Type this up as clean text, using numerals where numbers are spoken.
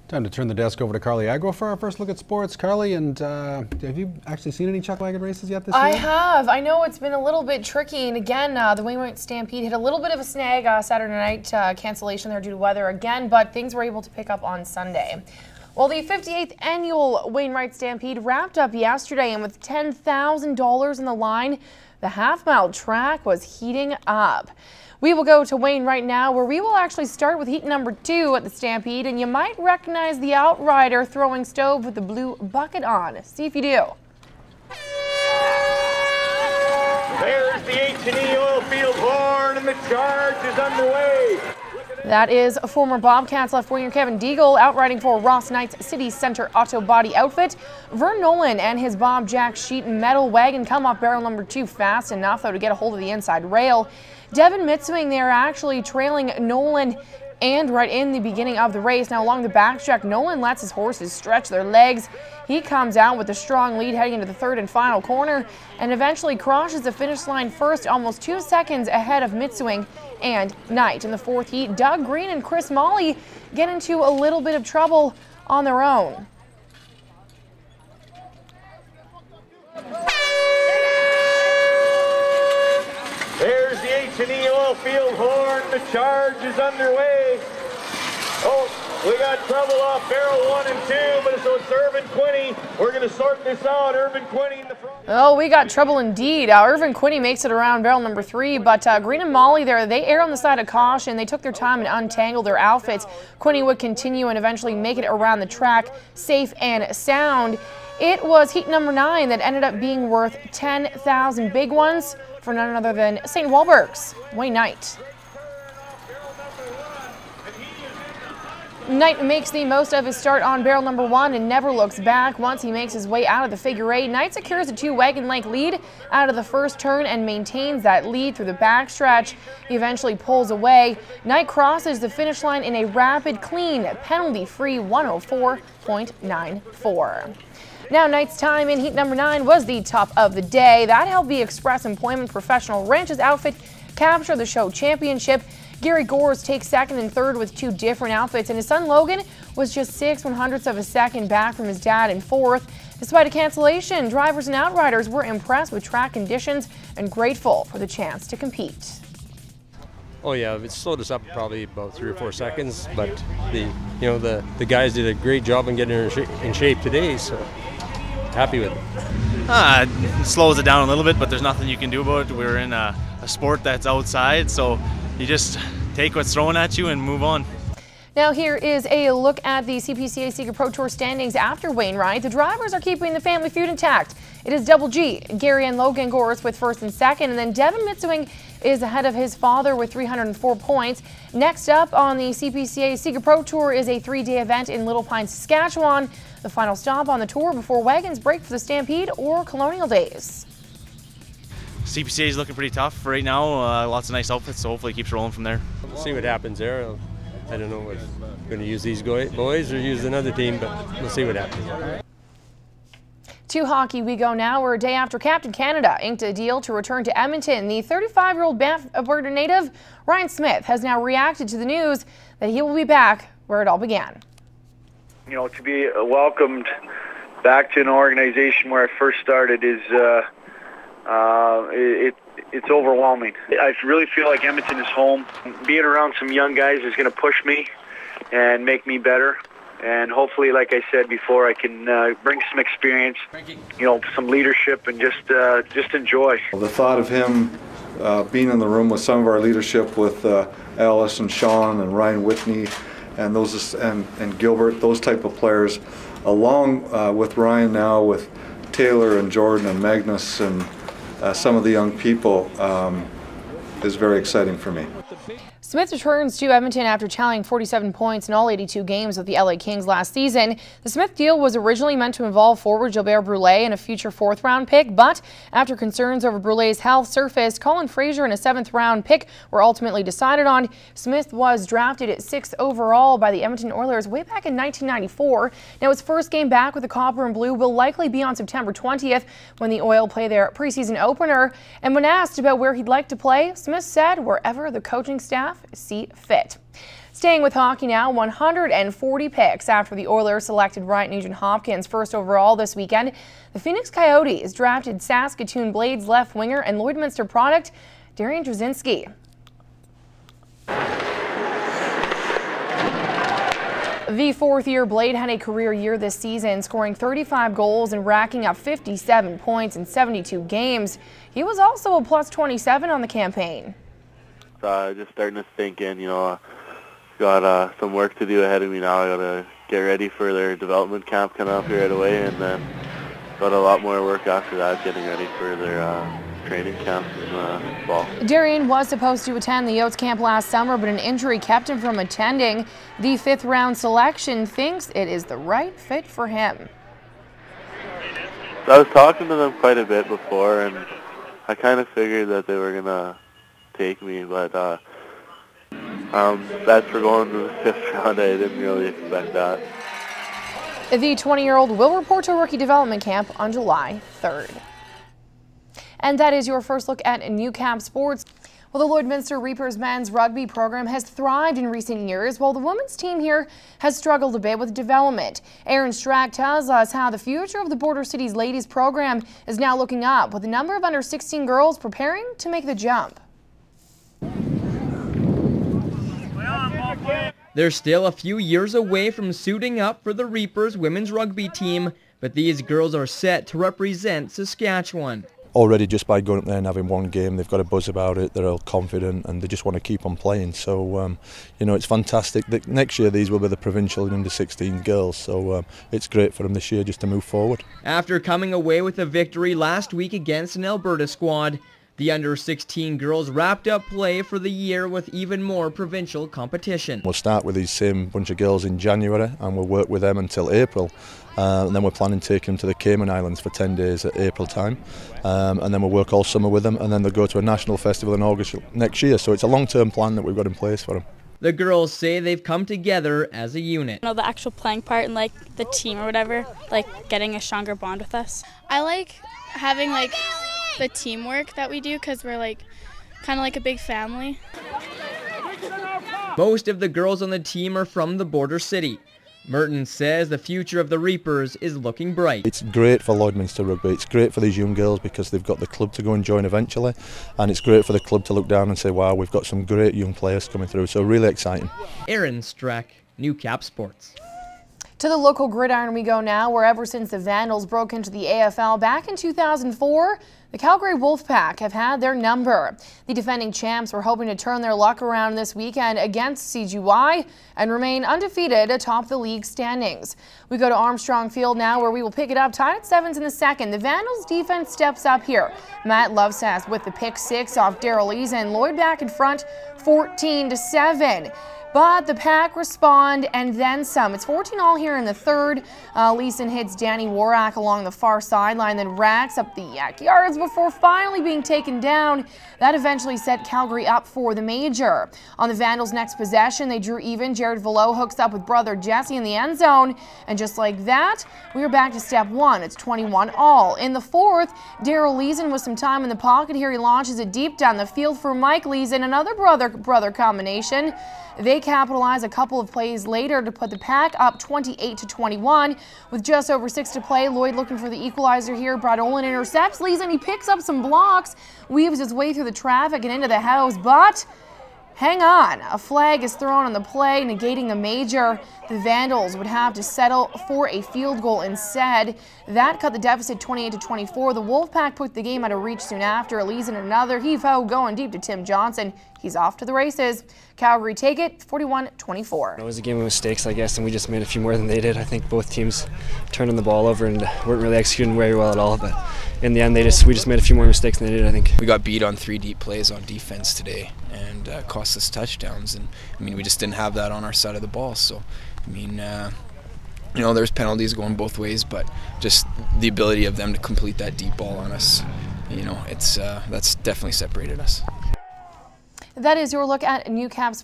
Time to turn the desk over to Carly Agro for our first look at sports. Carly, and have you actually seen any chuck wagon races yet this year? I have. I know it's been a little bit tricky, and again, the Wainwright Stampede hit a little bit of a snag Saturday night, cancellation there due to weather again, but things were able to pick up on Sunday. Well, the 58th annual Wainwright Stampede wrapped up yesterday, and with $10,000 in the line, the half-mile track was heating up. We will go to Wainwright now, where we will actually start with heat number 2 at the Stampede, and you might recognize the outrider throwing stove with the blue bucket on. See if you do. There's the H&E oil field horn, and the charge is underway. That is former Bobcats left winger Kevin Deagle outriding for Ross Knight's City Centre Auto Body outfit. Vern Nolan and his Bob Jack sheet metal wagon come off barrel number 2 fast enough, though, to get a hold of the inside rail. Devin Mitswing there actually trailing Nolan and right in the beginning of the race. Now along the backstretch, Nolan lets his horses stretch their legs. He comes out with a strong lead heading into the third and final corner and eventually crosses the finish line first, almost 2 seconds ahead of Mitswing and Knight. In the fourth heat, Doug Green and Chris Molly get into a little bit of trouble on their own. There's the H&E oil field horn. The charge is underway. Oh, we got trouble off barrel 1 and 2, but so it's Irvin Quinney. We're going to sort this out. Irvin Quinney in the front. Oh, we got trouble indeed. Irvin Quinney makes it around barrel number 3, but Green and Molly there, they err on the side of caution. They took their time and untangled their outfits. Quinney would continue and eventually make it around the track safe and sound. It was heat number 9 that ended up being worth 10,000 big ones for none other than St. Walburg's Wayne Knight. Knight makes the most of his start on barrel number 1 and never looks back. Once he makes his way out of the figure 8, Knight secures a 2 wagon length lead out of the first turn and maintains that lead through the backstretch. He eventually pulls away. Knight crosses the finish line in a rapid, clean, penalty-free 104.94. Now, Knight's time in heat number 9 was the top of the day. That helped the Express Employment Professional Ranches outfit capture the show championship. Gary Gores takes second and third with 2 different outfits, and his son Logan was just 6/100ths of a second back from his dad in 4th. Despite a cancellation, drivers and outriders were impressed with track conditions and grateful for the chance to compete. Oh yeah, it slowed us up probably about 3 or 4 seconds, but the guys did a great job in getting in shape today, so happy with it. It slows it down a little bit, but there's nothing you can do about it. We're in a sport that's outside, so you just take what's thrown at you and move on. Now here is a look at the CPCA Secret Pro Tour standings after Wainwright. The drivers are keeping the family feud intact. It is Double G, Gary and Logan Gores with first and second, and then Devin Mitswing is ahead of his father with 304 points. Next up on the CPCA Secret Pro Tour is a 3-day event in Little Pine, Saskatchewan. The final stop on the tour before wagons break for the Stampede or Colonial Days. CPCA is looking pretty tough right now. Lots of nice outfits, so hopefully it keeps rolling from there. We'll see what happens there. I don't know if we're going to use these boys or use another team, but we'll see what happens. To hockey we go now, where a day after Captain Canada inked a deal to return to Edmonton. The 35-year-old Banff, Alberta native Ryan Smyth has now reacted to the news that he will be back where it all began. You know, to be welcomed back to an organization where I first started is it's overwhelming. I really feel like Edmonton is home. Being around some young guys is going to push me and make me better. And hopefully, like I said before, I can bring some experience, some leadership, and just enjoy. The thought of him being in the room with some of our leadership, with Alice and Sean and Ryan Whitney, and those and Gilbert, those type of players, along with Ryan now, with Taylor and Jordan and Magnus and some of the young people, is very exciting for me. Smyth returns to Edmonton after tallying 47 points in all 82 games with the LA Kings last season. The Smyth deal was originally meant to involve forward Gilbert Brulé and a future 4th-round pick, but after concerns over Brulé's health surfaced, Colin Fraser and a 7th-round pick were ultimately decided on. Smyth was drafted at 6th overall by the Edmonton Oilers way back in 1994. Now his first game back with the Copper and Blue will likely be on September 20th when the Oil play their preseason opener. And when asked about where he'd like to play, Smyth said wherever the coaching staff see fit. Staying with hockey now, 140 picks after the Oilers selected Ryan Nugent-Hopkins first overall this weekend. The Phoenix Coyotes drafted Saskatoon Blades left winger and Lloydminster product Darian. The fourth-year Blade had a career year this season, scoring 35 goals and racking up 57 points in 72 games. He was also a plus 27 on the campaign. Just starting to sink in, got some work to do ahead of me now. I got to get ready for their development camp coming up here right away, and then got a lot more work after that, getting ready for their training camp in the fall. Darian was supposed to attend the Yotes camp last summer, but an injury kept him from attending. The fifth-round selection thinks it is the right fit for him. I was talking to them quite a bit before, and I kind of figured that they were going to take me, but as for going to the fifth round, I didn't really expect that. The 20-year-old will report to rookie development camp on July 3rd. And that is your first look at New Cap Sports. Well, the Lloydminster Reapers men's rugby program has thrived in recent years, while the women's team here has struggled a bit with development. Aaron Strack tells us how the future of the Border Cities ladies program is now looking up, with a number of under 16 girls preparing to make the jump. They're still a few years away from suiting up for the Reapers women's rugby team, but these girls are set to represent Saskatchewan. Already just by going up there and having one game, they've got a buzz about it, they're all confident and they just want to keep on playing. So, it's fantastic. Next year these will be the provincial and under 16 girls, so it's great for them this year just to move forward. After coming away with a victory last week against an Alberta squad, the under 16 girls wrapped up play for the year with even more provincial competition. We'll start with these same bunch of girls in January and we'll work with them until April. And then we're planning to take them to the Cayman Islands for 10 days at April time. And then we'll work all summer with them, and then they'll go to a national festival in August next year. So it's a long-term plan that we've got in place for them. The girls say they've come together as a unit. The actual playing part and the team or whatever, getting a stronger bond with us. I like having the teamwork that we do because we're kind of like a big family. Most of the girls on the team are from the border city. Merton says the future of the Reapers is looking bright. It's great for Lloydminster Rugby, it's great for these young girls because they've got the club to go and join eventually, and it's great for the club to look down and say, wow, we've got some great young players coming through, so really exciting. Aaron Strack, New Cap Sports. To the local gridiron we go now, where ever since the Vandals broke into the AFL back in 2004, the Calgary Wolfpack have had their number. The defending champs were hoping to turn their luck around this weekend against CGY and remain undefeated atop the league standings. We go to Armstrong Field now, where we will pick it up tied at 7s in the second. The Vandals defense steps up here. Matt Lovesass with the pick 6 off Daryl Leeson, and Lloyd back in front 14-7. But the Pack respond and then some. It's 14-all here in the third. Leeson hits Danny Warak along the far sideline, then racks up the yak yards before finally being taken down. That eventually set Calgary up for the major. On the Vandals' next possession, they drew even. Jared Velo hooks up with brother Jesse in the end zone. And just like that, we are back to step 1. It's 21-all. In the fourth, Daryl Leeson with some time in the pocket here. He launches it deep down the field for Mike Leeson, another brother combination. They capitalize a couple of plays later to put the Pack up 28-21. With just over 6 to play, Lloyd looking for the equalizer here. Brad Olin intercepts Leeson. He picks up some blocks, weaves his way through the traffic and into the house, but hang on. A flag is thrown on the play, negating a major. The Vandals would have to settle for a field goal instead. That cut the deficit 28-24. The Wolfpack put the game out of reach soon after. Leeson another heave-ho going deep to Tim Johnson. He's off to the races. Calgary take it 41-24. It was a game of mistakes, I guess, and we just made a few more than they did. I think both teams turning the ball over and weren't really executing very well at all, but in the end we just made a few more mistakes than they did, I think. We got beat on 3 deep plays on defense today and cost us touchdowns, and we just didn't have that on our side of the ball. So there's penalties going both ways, but just the ability of them to complete that deep ball on us, that's definitely separated us. That is your look at New Cap Sports.